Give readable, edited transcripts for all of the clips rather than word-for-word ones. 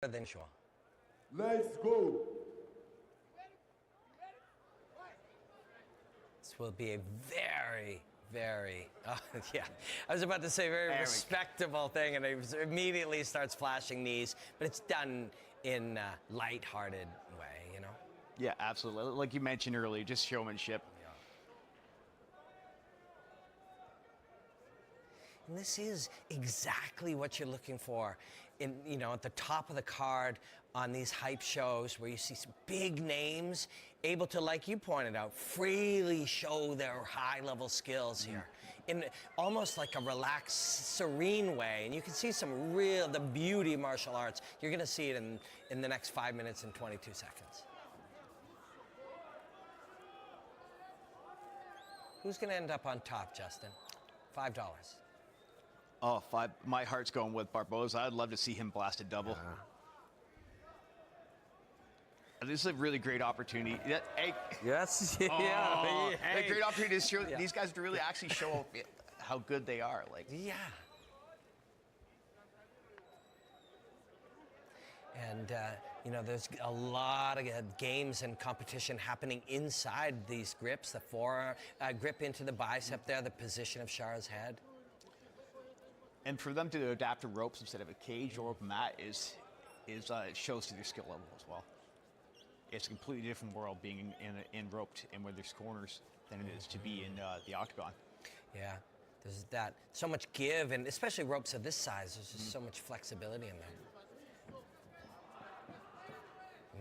than sure. Let's go. This will be a very, yeah, I was about to say very respectable thing, and it immediately starts flashing knees, but it's done in a lighthearted way, you know? Yeah, absolutely. Like you mentioned earlier, just showmanship. And this is exactly what you're looking for in, you know, at the top of the card on these hype shows where you see some big names able to, like you pointed out, freely show their high-level skills here in almost like a relaxed, serene way. And you can see some the beauty of martial arts. You're going to see it in the next 5 minutes and 22 seconds. Who's going to end up on top, Justin? $5. Oh, 5. My heart's going with Barboza. I'd love to see him blast a double. This is a really great opportunity. Hey. Yes. A great opportunity to show these guys to really actually show how good they are. Like. Yeah. And, you know, there's a lot of games and competition happening inside these grips. The forearm grip into the bicep there, the position of Shara's head. And for them to adapt to ropes instead of a cage or open mat it shows to their skill level as well. It's a completely different world being in roped and where there's corners than it is to be in the octagon. Yeah, there's that so much give, and especially ropes of this size, there's just so much flexibility in them.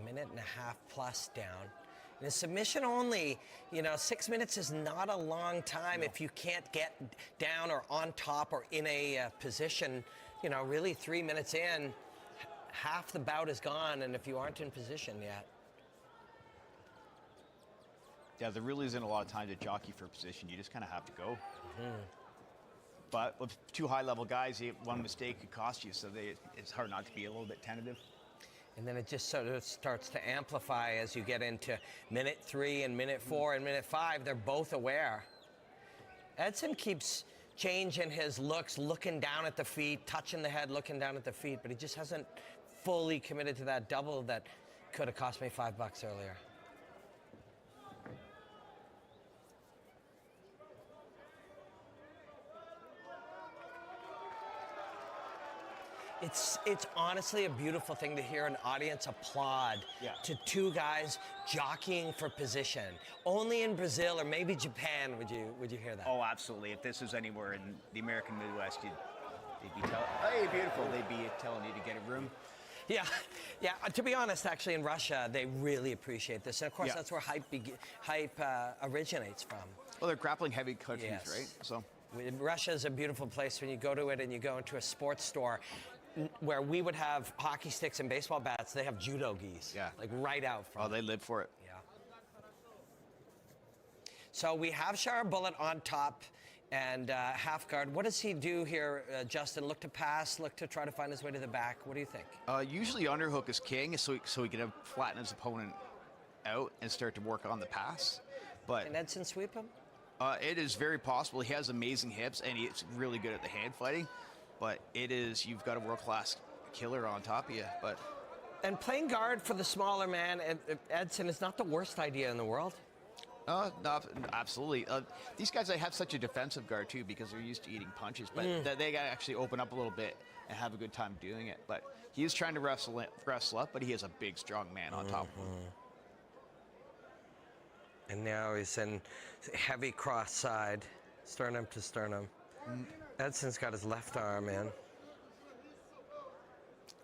1.5 minutes plus down. In a submission only, you know, 6 minutes is not a long time if you can't get down or on top or in a position. You know, really 3 minutes in, half the bout is gone, and if you aren't in position yet. Yeah, there really isn't a lot of time to jockey for a position. You just kind of have to go. But with two high-level guys, one mistake could cost you, so it's hard not to be a little bit tentative. And then it just sort of starts to amplify as you get into minute 3 and minute 4 and minute 5. They're both aware. Edson keeps changing his looks, looking down at the feet, touching the head, looking down at the feet, but he just hasn't fully committed to that double that could have cost me $5 earlier. It's honestly a beautiful thing to hear an audience applaud to two guys jockeying for position. Only in Brazil or maybe Japan would you hear that. Oh, absolutely. If this was anywhere in the American Midwest, they'd be telling, hey, beautiful. They'd be telling you to get a room. Yeah. To be honest, actually, in Russia, they really appreciate this, and of course, that's where hype originates from. Well, they're grappling heavy countries, right? So. Russia is a beautiful place when you go to it and you go into a sports store where we would have hockey sticks and baseball bats. They have judo gis, like right out front. Oh, they live for it. Yeah. So we have Shara Bullet on top and half guard. What does he do here, Justin? Look to pass, look to try to find his way to the back. What do you think? Usually underhook is king, so he can flatten his opponent out and start to work on the pass. But can Edson sweep him? It is very possible. He has amazing hips, and he's really good at the hand fighting. But you've got a world-class killer on top of you. And playing guard for the smaller man, Edson, is not the worst idea in the world. No, absolutely. These guys, they have such a defensive guard, too, because they're used to eating punches. But they got to actually open up a little bit and have a good time doing it. But he is trying to wrestle up, but he is a big, strong man on top of him. And now he's in heavy cross side, sternum to sternum. Edson's got his left arm in.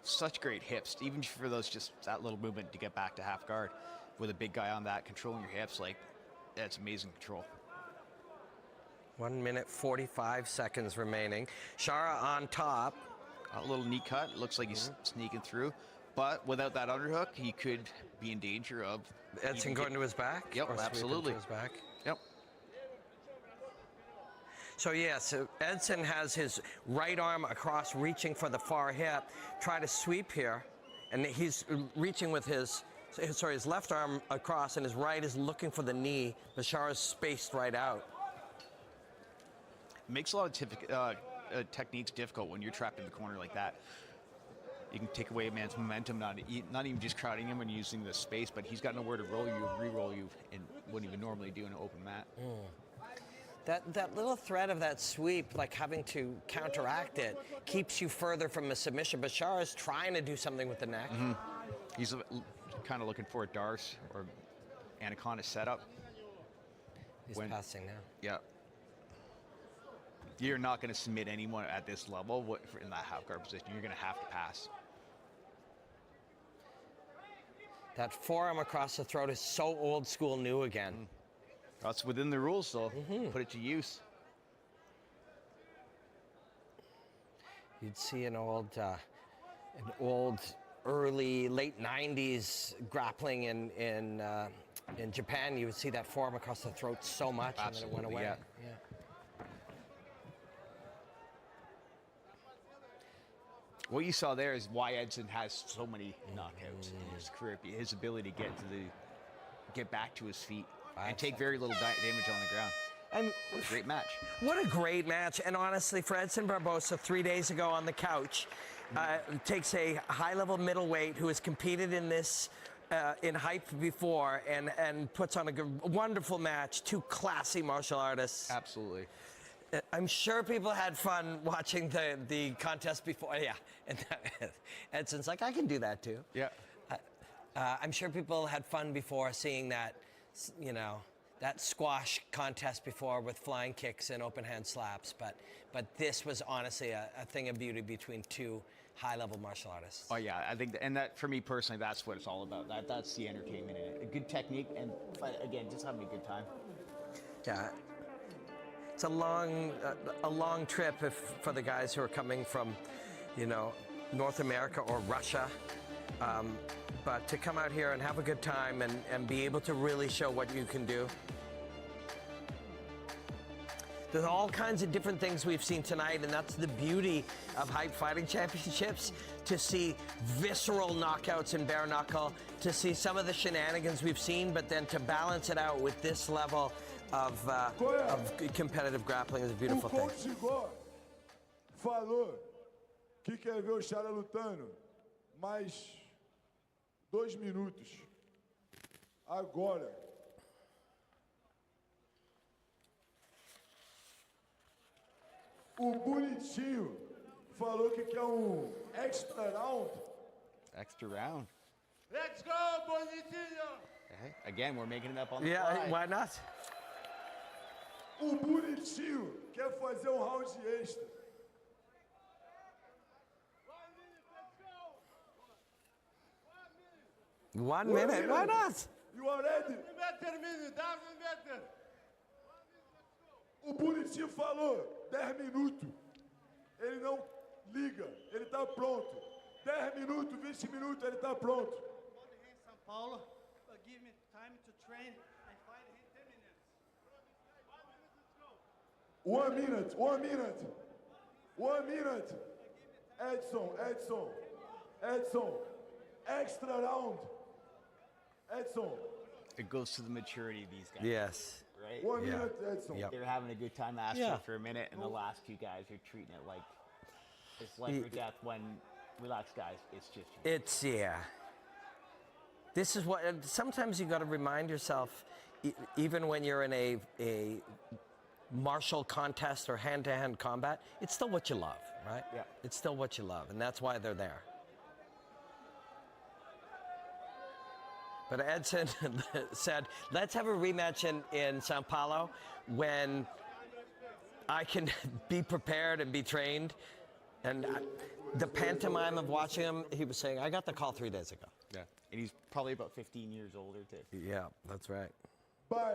Such great hips, even for that little movement to get back to half guard. With a big guy on that, controlling your hips, that's amazing control. 1 minute 45 seconds remaining. Shara on top. A little knee cut, looks like he's sneaking through. But without that underhook, he could be in danger of... Edson going to his back? Yep, absolutely. To his back? Yep. So Edson has his right arm across, reaching for the far hip. Try to sweep here. And he's reaching with his left arm across, and his right is looking for the knee. But Shara's spaced right out. Makes a lot of techniques difficult when you're trapped in the corner like that. You can take away a man's momentum, not even just crowding him and using the space, but he's got nowhere to roll you, re-roll you, and wouldn't even normally do in an open mat. That little threat of that sweep, like having to counteract it, keeps you further from a submission. But Shara's trying to do something with the neck. He's kind of looking for a Darce or Anaconda setup. He's passing now. Yeah. You're not going to submit anyone at this level in that half guard position. You're going to have to pass. That forearm across the throat is so old school new again. That's within the rules, so put it to use. You'd see an old early, late 90s grappling in Japan. You would see that forearm across the throat so much, and then it went away. Yeah. What you saw there is why Edson has so many knockouts in his career. His ability to get back to his feet and take very little damage on the ground. What a great match. What a great match. And honestly, for Edson Barboza 3 days ago on the couch, takes a high-level middleweight who has competed in this in hype before and puts on a wonderful match. Two classy martial artists. Absolutely. I'm sure people had fun watching the contest before. Yeah, and Edson's like, I can do that too. Yeah. I'm sure people had fun before seeing that, that squash contest before with flying kicks and open hand slaps. But this was honestly a thing of beauty between two high-level martial artists. Oh yeah, I think, and that for me personally, that's what it's all about. That's the entertainment in it. A good technique, but again, just having a good time. Yeah. It's a long trip for the guys who are coming from, North America or Russia. But to come out here and have a good time and be able to really show what you can do. There's all kinds of different things we've seen tonight, and that's the beauty of Hype Fighting Championships, to see visceral knockouts in bare knuckle, to see some of the shenanigans we've seen, but then to balance it out with this level of competitive grappling is a beautiful thing. O falou que quer ver o Shara lutando mais 2 minutos. Agora. O bonitinho falou que quer extra round. Extra round. Let's go, bonitinho! Okay. Again, we're making it up on the Yeah, fly. why not? O bonitinho quer fazer round extra. 1 minute, why not? You are ready? O bonitinho falou 10 minutos. Ele não liga, ele tá pronto. 10 minutos, 20 minutos, ele tá pronto. Here in São Paulo, give me time to train and fight in 10 minutes. 1 minute, 1 minute. 1 minute. Edson. Extra round. Edson. It goes to the maturity of these guys. Yes. Right? 1 minute, Edson. Yep. They're having a good time asking for a minute, and the last two guys are treating it like it's life or death. When relax, guys, it's just. This is what sometimes you got to remind yourself, even when you're in a martial contest or hand-to-hand combat, it's still what you love, right? Yeah. It's still what you love, and that's why they're there. But Edson said, let's have a rematch in Sao Paulo when I can be prepared and be trained. And the pantomime of watching him, he was saying, I got the call 3 days ago. Yeah. And he's probably about 15 years older, too. Yeah, that's right. By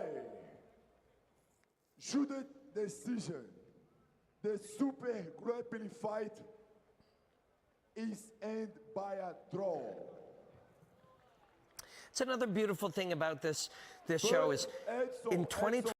judicial decision, the super grappling fight is ended by a draw. It's another beautiful thing about this show is in 2020.